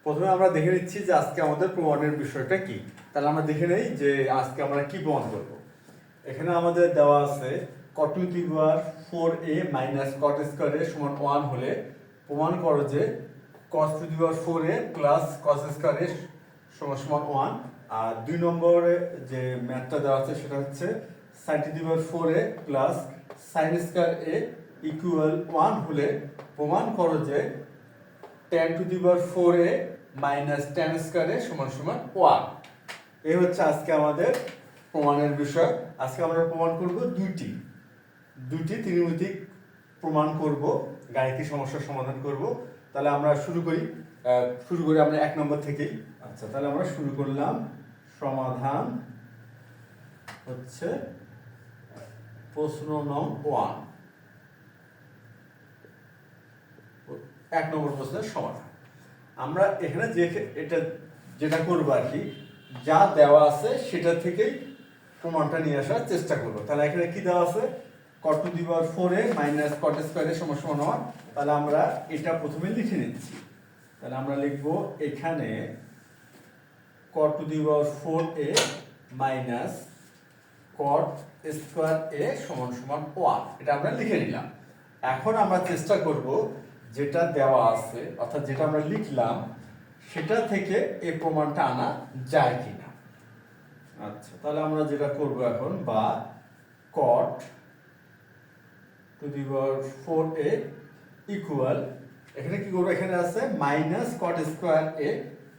প্রথমে আমরা দেখে নিচ্ছি যে আজকে আমাদের প্রমাণের বিষয়টা কি। তাহলে আমরা দেখে নেই যে আজকে আমরা কি প্রমাণ করব। এখানে আমাদের দেওয়া আছে cot two the power 4a minus cot square a সমান 1 হলে প্রমাণ করো যে cos to the power 4a plus cos square a সমান সমান 1। আর 2 নম্বরে যে ম্যাথটা দেওয়া আছে সেটা হচ্ছে sin to the power 4a plus sin square a equal 1 হলে প্রমাণ করো যে tan two the power 4a minus tan square a সমান সমান 1। এই হচ্ছে আজকে আমাদের প্রমাণের বিষয়। আজকে আমরা প্রমাণ করব দুটি ত্রিমিতিক প্রমাণ করব, গাণিতিক সমস্যার সমাধান করব। তাহলে আমরা শুরু করি আমরা 1 নম্বর থেকেই। আচ্ছা, তাহলে আমরা শুরু করলাম। সমাধান হচ্ছে প্রশ্ন নং 1, 1 নম্বর প্রশ্নের সমাধান। আমরা এখানে যেটা করবো আর কি, যা দেওয়া আছে সেটা থেকেই প্রমাণটা নিয়ে আসার চেষ্টা করবো। তাহলে এখানে কি দেওয়া আছে, cot two the power 4a minus cot square a সমান সমান 1। তাহলে আমরা এটা প্রথমে লিখে নিচ্ছি। তাহলে আমরা লিখবো এখানে cot two the power 4a minus cot square a সমান সমান 1। এটা আমরা লিখে নিলাম। এখন আমরা চেষ্টা করব যেটা দেওয়া আছে অর্থাৎ যেটা আমরা লিখলাম সেটা থেকে এই প্রমাণটা আনা যায় কিনা। আচ্ছা, তাহলে আমরা যেটা করব এখন, বা cot two the power 4a equal, এখানে কি করব, এখানে আছে মাইনাস cot স্কয়ার a,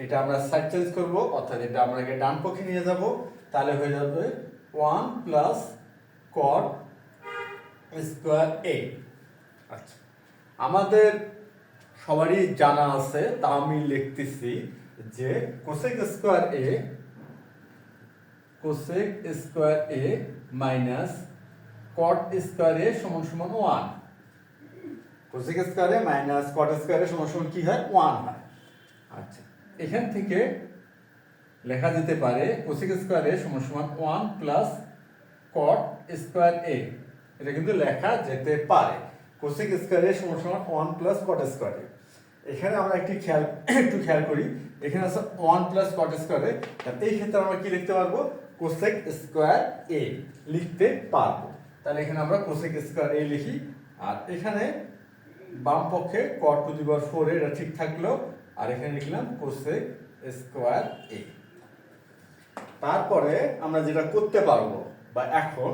এটা আমরা সাইড চেঞ্জ করব অর্থাৎ এটা আমরা ডান পক্ষে নিয়ে যাব। তাহলে হয়ে যাবে 1 প্লাস cot স্কয়ার a। আচ্ছা, আমাদের সবারই জানা আছে, তা আমি লিখতেছি যে cosec square a minus cot square a সমান সমান 1। Cosec square a minus cot square a সমান সমান কি হয়, 1 হয়। আচ্ছা, এখান থেকে লেখা যেতে পারে কোসেক স্কয়ার a সমান সমান 1 প্লাস cot স্কয়ার a। এটা কিন্তু লেখা যেতে পারে, কোসেক স্কয়ার a সমান সমান 1 প্লাস cot স্কয়ার a। এখানে আমরা একটু খেয়াল করি, এখানে আছে 1 প্লাস cot স্কয়ার a। তাহলে এই ক্ষেত্রে আমরা কি লিখতে পারবো, কোসেক স্কয়ার a লিখতে পারবো। তাহলে এখানে আমরা কোসেক স্কয়ার a লিখি। আর এখানে বাম পক্ষে cot two the power 4a এটা ঠিক থাকলো, আর এখানে লিখলাম কোসেক স্কয়ার a। তারপরে আমরা যেটা করতে পারবো, বা এখন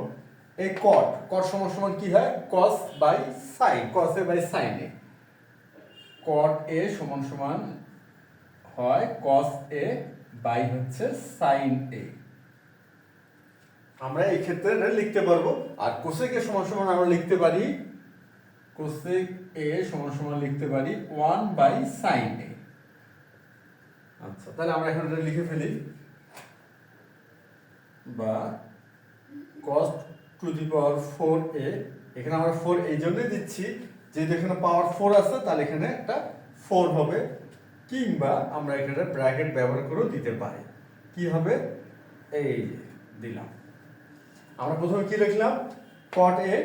এই cot সমান সমান কি হয়, cos by sin, cos a by sin a। cot a সমান সমান হয় cos a বাই হচ্ছে sin a। আমরা এই ক্ষেত্রে এটা লিখতে পারবো। আর cosec a সমান সমান আমরা লিখতে পারি, cosec a সমান সমান লিখতে পারি 1 বাই sin a। আচ্ছা, তাহলে আমরা এখন এটা লিখে ফেলি, বা cos to the power 4a। এখানে আমরা 4 এই জন্যই দিচ্ছি যেহেতু এখানে পাওয়ার 4 আছে, তাহলে এখানে একটা 4 হবে, কিংবা আমরা এখানে ব্র্যাকেট ব্যবহার করেও দিতে পারি। কি হবে, এই দিলাম। আমরা প্রথমে কি লিখলাম, cot a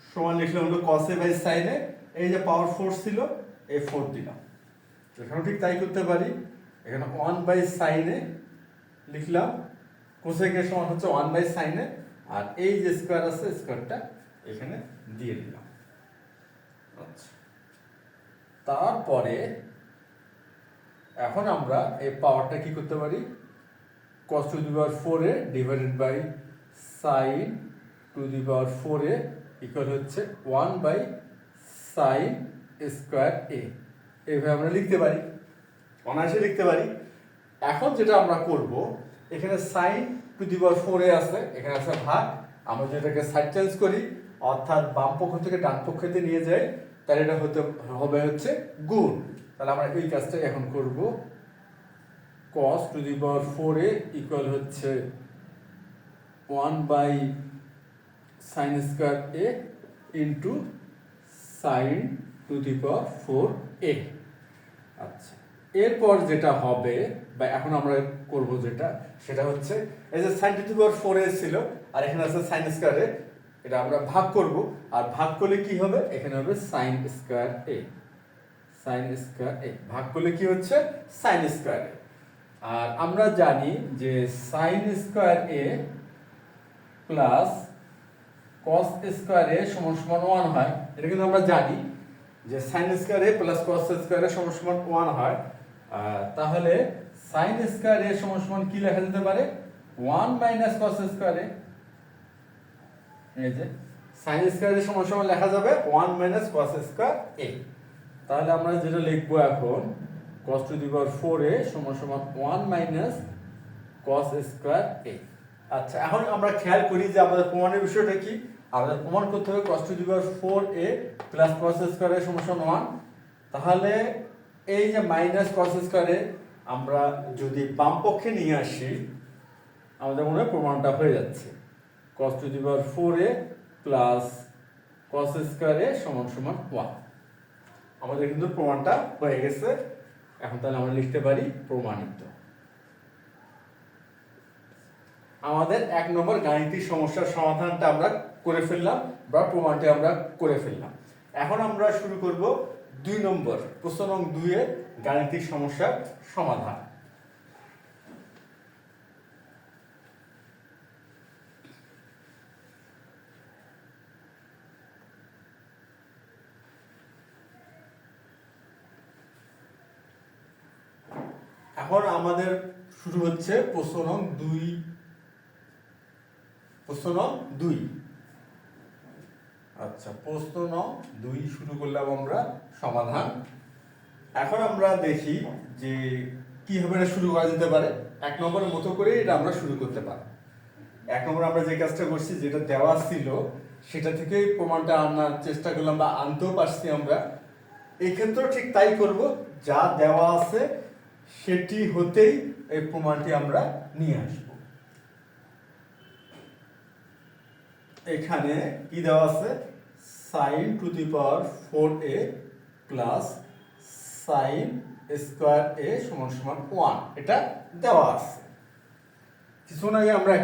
সমান লিখলাম হলো cos a by sin a। এই যে পাওয়ার 4 ছিল, এই 4 দিলাম। এখানেও ঠিক তাই করতে পারি, এখানে 1 বাই sin a লিখলাম, cosec a সমান হচ্ছে 1 বাই sin a, আর এই যে স্কয়ার আছে স্কয়ারটা এখানে দিয়ে দিলাম। আচ্ছা, তারপরে এখন আমরা এই পাওয়ারটা কি করতে পারি, cos to the power 4a divided by sin to the power 4a equal হচ্ছে 1 বাই sin স্কয়ার a। এইভাবে আমরা লিখতে পারি, অনায়াসে লিখতে পারি। এখন যেটা আমরা করব, এখানে sin to the power 4a আছে, এখানে আছে ভাগ। আমরা যেটাকে সাইড চেঞ্জ করি অর্থাৎ বাম পক্ষ থেকে ডান পক্ষতে নিয়ে যাই, তাহলে এটা হবে হচ্ছে গুণ। তাহলে আমরা এই কাজটাই এখন করব, cos to the power 4a equal হচ্ছে 1 by sin square a into sin to the power 4a। আচ্ছা, এরপর যেটা হবে, বা এখন আমরা করব যেটা, সেটা হচ্ছে এই যে sin to the power 4a ছিল আর এখানে আছে sin স্কয়ার a, এটা আমরা ভাগ করব। আর ভাগ করলে কি হবে, এখানে হবে sin square a। Sine square a ভাগ করলে কি হচ্ছে সাইন স্কয়ার এ। আর আমরা জানি যে সাইন স্কয়ার এ প্লাস কস স্কয়ার এ সমান সমান 1 হয়। এটা কিন্তু আমরা জানি যে সাইন স্কয়ার এ প্লাস কস স্কয়ার এ সমান সমান 1 হয়। তাহলে সাইন স্কয়ার এ সমান সমান কি লেখা যেতে পারে 1 মাইনাস কস স্কয়ার এ। এই যে সাইন স্কয়ার এর সমান সমান লেখা যাবে 1 মাইনাস কস স্কয়ার এ। তাহলে আমরা যেটা লিখবো এখন cos to the power 4a সমান সমান 1 মাইনাস cos স্কয়ার a। আচ্ছা, এখন আমরা খেয়াল করি যে আমাদের প্রমাণের বিষয়টা কি। আমাদের প্রমাণ করতে হবে cos to the power 4a plus cos square a সমান সমান 1। তাহলে এই যে মাইনাস cos স্কয়ার a আমরা যদি বাম পক্ষে নিয়ে আসি আমাদের মনে হয় প্রমাণটা হয়ে যাচ্ছে। cos to the power 4a plus cos square a সমান সমান 1। আমাদের কিন্তু প্রমাণটা হয়ে গেছে। এখন তাহলে আমরা লিখতে পারি প্রমাণিত। আমাদের 1 নম্বর গাণিতিক সমস্যার সমাধানটা আমরা করে ফেললাম বা প্রমাণটা আমরা করে ফেললাম। এখন আমরা শুরু করব 2 নম্বর প্রশ্ন নং 2 এর গাণিতিক সমস্যার সমাধান। এখন আমাদের শুরু হচ্ছে প্রশ্ন নং 2। প্রশ্ন নং 2। আচ্ছা, প্রশ্ন নং 2 শুরু করলাম আমরা সমাধান। এখন আমরা দেখি যে কিভাবে এটা শুরু করা যেতে পারে। 1 নম্বরের মতো করে এটা আমরা শুরু করতে পারি। 1 নম্বর আমরা যে কাজটা করছি যেটা দেওয়া ছিল সেটা থেকেই প্রমাণটা আনার চেষ্টা করলাম বা আনতেও পারছি আমরা। এই ক্ষেত্রেও ঠিক তাই করব, যা দেওয়া আছে সেটি হতেই এই প্রমাণটি আমরা নিয়ে আসব। এখানে কি দেওয়া আছে sin to the power 4a plus sin square a সমান সমান 1 এটা দেওয়া আছে। কিছুক্ষণ আগে আমরা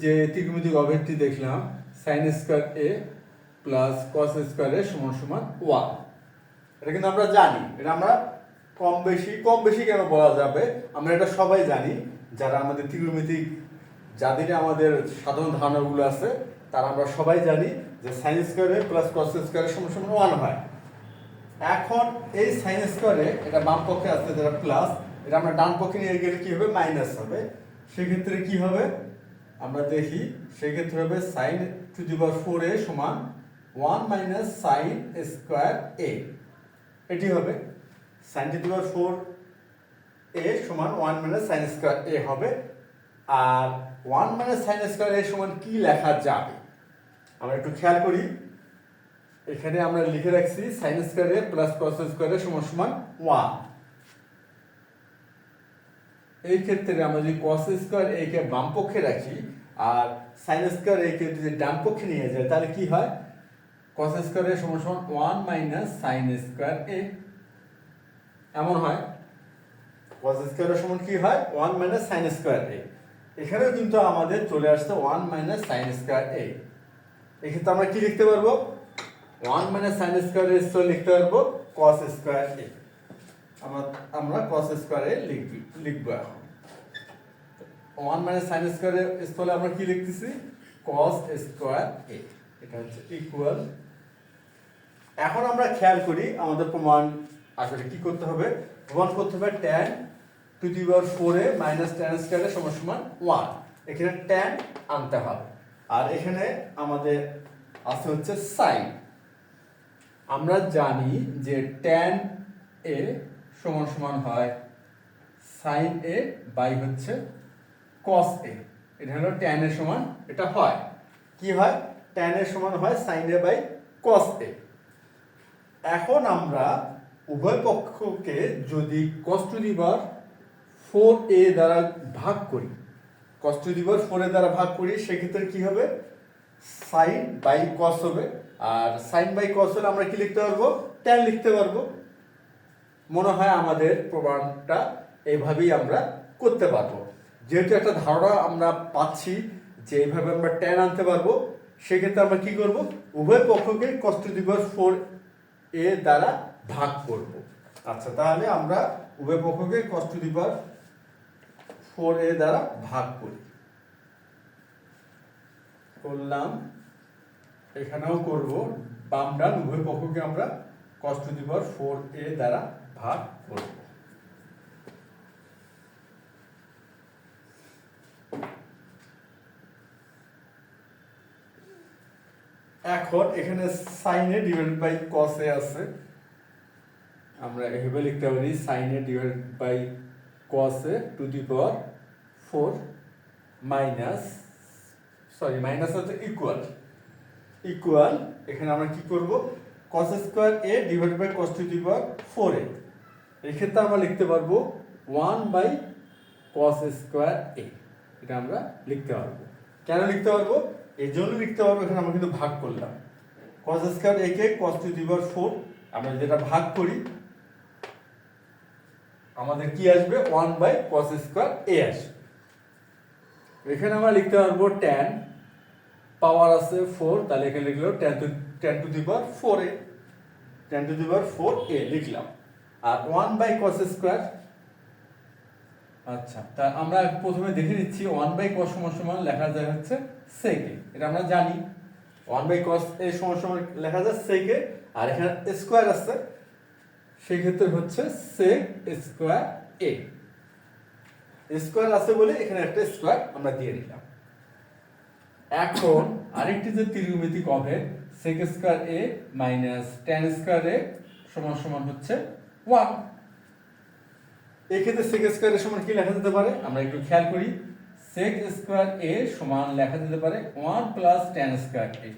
যে ত্রিকোণমিতিক অভিব্যক্তি দেখলাম sin square a plus cos square a সমান সমান 1। এটা কিন্তু আমরা জানি, এটা আমরা কম বেশি কেন বলা যাবে, আমরা এটা সবাই জানি যারা আমাদের ত্রিকোণমিতিক যাদের আমাদের সাধারণ ধারণাগুলো আছে তারা আমরা সবাই জানি যে sin square a plus cos square a সমান সমান 1 হয়। এখন এই sin স্কয়ার a এটা বাম পক্ষে আছে যেটা প্লাস, এটা আমরা ডান পক্ষে নিয়ে গেলে কি হবে মাইনাস হবে। সেক্ষেত্রে কি হবে আমরা দেখি, সেক্ষেত্রে হবে sin to the power 4a সমান 1 মাইনাস sin স্কয়ার a। এটি হবে sin to the power 4a সমান 1 মাইনাস sin স্কয়ার a হবে। আর 1 মাইনাস sin স্কয়ার a সমান কি লেখা যাবে আমরা একটু খেয়াল করি। এখানে আমরা লিখে রাখছি sin square a plus cos square a সমান সমান 1। এই ক্ষেত্রে আমরা যদি cos স্কয়ার a কে বাম পক্ষে রাখি আর sin স্কয়ার a কে যদি ডান পক্ষে নিয়ে যাই তাহলে কি হয় cos স্কয়ার a সমান সমান 1 মাইনাস sin স্কয়ার a এমন হয়। cos স্কয়ার a সমান কি হয় 1 মাইনাস sin স্কয়ার a। এখানেও কিন্তু আমাদের চলে আসছে 1 মাইনাস sin স্কয়ার a। এক্ষেত্রে আমরা কি লিখতে পারবো 1 মাইনাস sin স্কয়ার a লিখতে পারবো cos স্কয়ার a। আমরা cos স্কয়ার a লিখবো। এখন 1 মাইনাস sin স্কয়ার a স্থলে আমরা কি লিখতেছি cos স্কয়ার a। এটা হচ্ছে ইকুয়াল। এখন আমরা খেয়াল করি আমাদের প্রমাণ আসলে কি করতে হবে। প্রমাণ করতে হবে tan two the power 4a minus tan square a সমান সমান 1। এখানে tan আনতে হবে আর এখানে আমাদের আছে হচ্ছে sin। আমরা জানি যে tan a সমান সমান হয় sin a বাই হচ্ছে cos a। এটা হলো tan এর সমান, এটা হয় কি হয় tan এর সমান হয় sin a by cos a। এখন আমরা উভয় পক্ষকে যদি cos to the power 4a দ্বারা ভাগ করি, cos to the power 4a দ্বারা ভাগ করি সেক্ষেত্রে কি হবে sin বাই cos হবে। আর sin বাই cos হলে আমরা কি লিখতে পারবো tan লিখতে পারবো। মনে হয় আমাদের প্রমাণটা এইভাবেই আমরা করতে পারবো। যেহেতু একটা ধারণা আমরা পাচ্ছি যে এইভাবে আমরা tan আনতে পারবো, সেক্ষেত্রে আমরা কি করব উভয় পক্ষকে cos to the power 4a দ্বারা ভাগ করব। আচ্ছা, তাহলে আমরা উভয় পক্ষকে cos to the power 4a দ্বারা ভাগ করি। করলাম, এখানেও করব, বাম ডান উভয় পক্ষকে আমরা cos to the power 4a দ্বারা ভাগ করব। এখন এখানে sin a divided by cos a আছে, আমরা এভাবে লিখতে পারি sin a divided by cos a to the power 4 minus minus হচ্ছে ইকুয়াল এখানে আমরা কি করব, cos square a divided by cos to the power 4a, এই ক্ষেত্রে আমরা লিখতে পারবো 1 বাই cos স্কয়ার a। এটা আমরা লিখতে পারবো। কেন লিখতে পারবো? এই জন্য লিখতে পারবো, এখানে আমরা কিন্তু ভাগ করলাম cos স্কয়ার a কে cos টু দি পাওয়ার 4, আমরা যেটা ভাগ করি আমাদের কি আসবে, 1 বাই cos স্কয়ার a আসবে। এখানে আমরা লিখতে পারবো tan, পাওয়ার আছে 4, তাহলে এখানে লিখলো tan two the power 4a, tan two the power 4a লিখলাম, আর 1 বাই cos স্কয়ার। আচ্ছা, তা আমরা প্রথমে দেখে নিচ্ছি 1 বাই cos সমান সমান লেখা যায় হচ্ছে sec a, এটা আমরা জানি 1 বাই cos a সমান সমান লেখা যায় sec a, আর এখানে স্কয়ার আছে, সেই ক্ষেত্রে হচ্ছে sec স্কয়ার a, স্কয়ার আছে বলে এখানে একটা স্কয়ার আমরা দিয়ে দিলাম। এখন আরেকটি যে ত্রিকোণমিতিক অভেদ sec square a minus tan square a সমান সমান হচ্ছে 1, এই ক্ষেত্রে sec স্কয়ার a সমান কি লেখা যেতে পারে, আমরা একটু খেয়াল করি, sec স্কয়ার a সমান লেখা যেতে পারে 1 plus tan square a,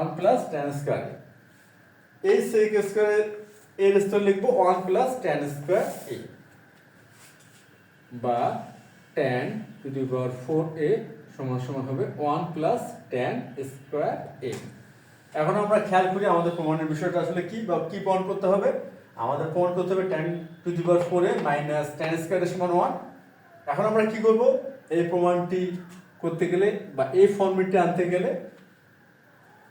1 plus tan square a, এই sec স্কয়ার এর স্তর লিখবো 1 প্লাস tan স্কয়ার a, বা tan two the power 4a সমান সমান হবে 1 প্লাস tan স্কয়ার a। এখন আমরা খেয়াল করি আমাদের প্রমাণের বিষয়টা আসলে কি, বা কি প্রমাণ করতে হবে, আমাদের প্রমাণ করতে হবে tan two the power 4a minus tan square a সমান 1। এখন আমরা কি করব, এই প্রমাণটি করতে গেলে বা এই ফর্মেটটি আনতে গেলে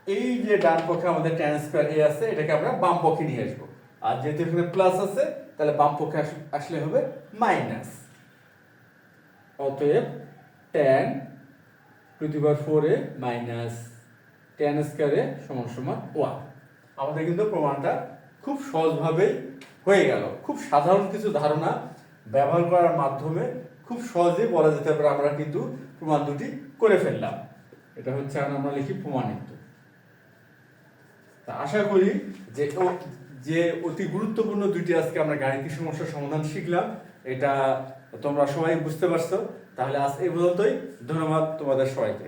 এই যে ডান পক্ষে আমাদের tan স্কয়ার a আছে এটাকে আমরা বাম পক্ষে নিয়ে আসবো, আর যেহেতু এখানে প্লাস আছে তাহলে বাম পক্ষে আসলে হবে মাইনাস, অতএব tan two the power 4a minus tan square a সমান সমান 1। আমাদের কিন্তু প্রমাণটা খুব সহজভাবেই হয়ে গেল। খুব সাধারণ কিছু ধারণা ব্যবহার করার মাধ্যমে খুব সহজেই বলা যেতে পারে আমরা কিন্তু প্রমাণ দুটি করে ফেললাম। এটা হচ্ছে আমরা লিখি প্রমাণিত। তা আশা করি যে অতি গুরুত্বপূর্ণ দুইটি আজকে আমরা গাণিতিক সমস্যার সমাধান শিখলাম, এটা তোমরা সবাই বুঝতে পারছো। তাহলে আজ এই পর্যন্তই, ধন্যবাদ তোমাদের সবাইকে।